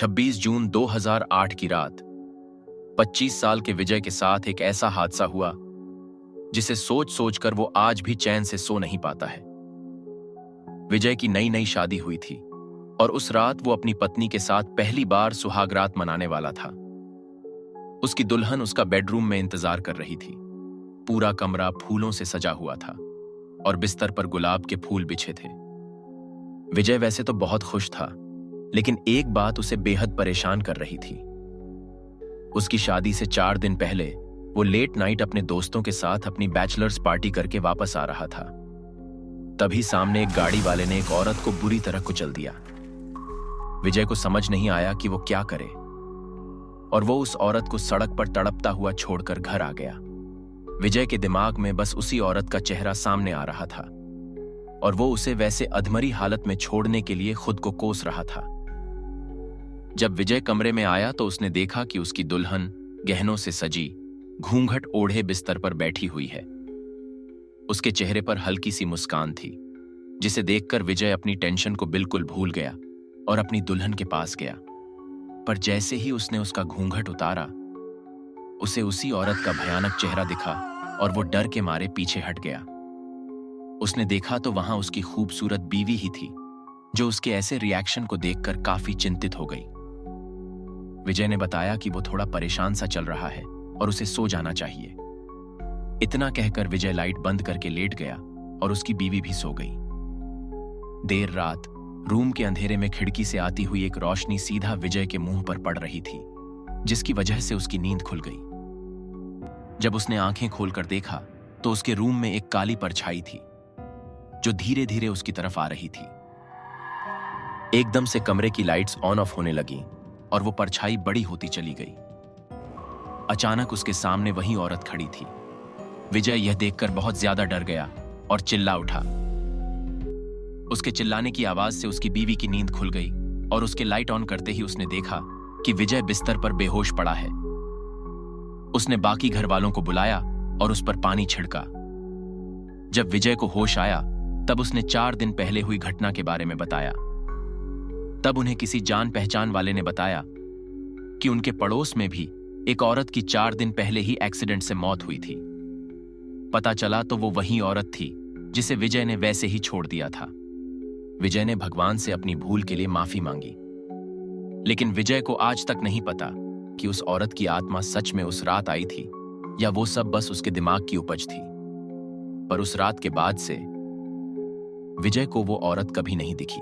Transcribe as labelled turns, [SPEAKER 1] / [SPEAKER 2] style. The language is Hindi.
[SPEAKER 1] 26 जून 2008 की रात 25 साल के विजय के साथ एक ऐसा हादसा हुआ जिसे सोच सोचकर वो आज भी चैन से सो नहीं पाता है। विजय की नई नई शादी हुई थी और उस रात वो अपनी पत्नी के साथ पहली बार सुहागरात मनाने वाला था। उसकी दुल्हन उसका बेडरूम में इंतजार कर रही थी। पूरा कमरा फूलों से सजा हुआ था और बिस्तर पर गुलाब के फूल बिछे थे। विजय वैसे तो बहुत खुश था, लेकिन एक बात उसे बेहद परेशान कर रही थी। उसकी शादी से 4 दिन पहले वो लेट नाइट अपने दोस्तों के साथ अपनी बैचलर्स पार्टी करके वापस आ रहा था। तभी सामने एक गाड़ी वाले ने एक औरत को बुरी तरह कुचल दिया। विजय को समझ नहीं आया कि वो क्या करे और वो उस औरत को सड़क पर तड़पता हुआ छोड़कर घर आ गया। विजय के दिमाग में बस उसी औरत का चेहरा सामने आ रहा था और वो उसे वैसे अधमरी हालत में छोड़ने के लिए खुद को कोस रहा था। जब विजय कमरे में आया तो उसने देखा कि उसकी दुल्हन गहनों से सजी घूंघट ओढ़े बिस्तर पर बैठी हुई है। उसके चेहरे पर हल्की सी मुस्कान थी, जिसे देखकर विजय अपनी टेंशन को बिल्कुल भूल गया और अपनी दुल्हन के पास गया। पर जैसे ही उसने उसका घूंघट उतारा, उसे उसी औरत का भयानक चेहरा दिखा और वो डर के मारे पीछे हट गया। उसने देखा तो वहां उसकी खूबसूरत बीवी ही थी, जो उसके ऐसे रिएक्शन को देखकर काफी चिंतित हो गई। विजय ने बताया कि वो थोड़ा परेशान सा चल रहा है और उसे सो जाना चाहिए। इतना कहकर विजय लाइट बंद करके लेट गया और उसकी बीवी भी सो गई। देर रात रूम के अंधेरे में खिड़की से आती हुई एक रोशनी सीधा विजय के मुंह पर पड़ रही थी, जिसकी वजह से उसकी नींद खुल गई। जब उसने आंखें खोलकर देखा तो उसके रूम में एक काली परछाई थी, जो धीरे धीरे उसकी तरफ आ रही थी। एकदम से कमरे की लाइट्स ऑन ऑफ होने लगी और वो परछाई बड़ी होती चली गई। अचानक उसके सामने वही औरत खड़ी थी। विजय यह देखकर बहुत ज्यादा डर गया और चिल्ला उठा। उसके चिल्लाने की आवाज से उसकी बीवी की नींद खुल गई और उसके लाइट ऑन करते ही उसने देखा कि विजय बिस्तर पर बेहोश पड़ा है। उसने बाकी घर वालों को बुलाया और उस पर पानी छिड़का। जब विजय को होश आया तब उसने 4 दिन पहले हुई घटना के बारे में बताया। तब उन्हें किसी जान पहचान वाले ने बताया कि उनके पड़ोस में भी एक औरत की 4 दिन पहले ही एक्सीडेंट से मौत हुई थी। पता चला तो वो वही औरत थी जिसे विजय ने वैसे ही छोड़ दिया था। विजय ने भगवान से अपनी भूल के लिए माफी मांगी, लेकिन विजय को आज तक नहीं पता कि उस औरत की आत्मा सच में उस रात आई थी या वो सब बस उसके दिमाग की उपज थी। पर उस रात के बाद से विजय को वो औरत कभी नहीं दिखी।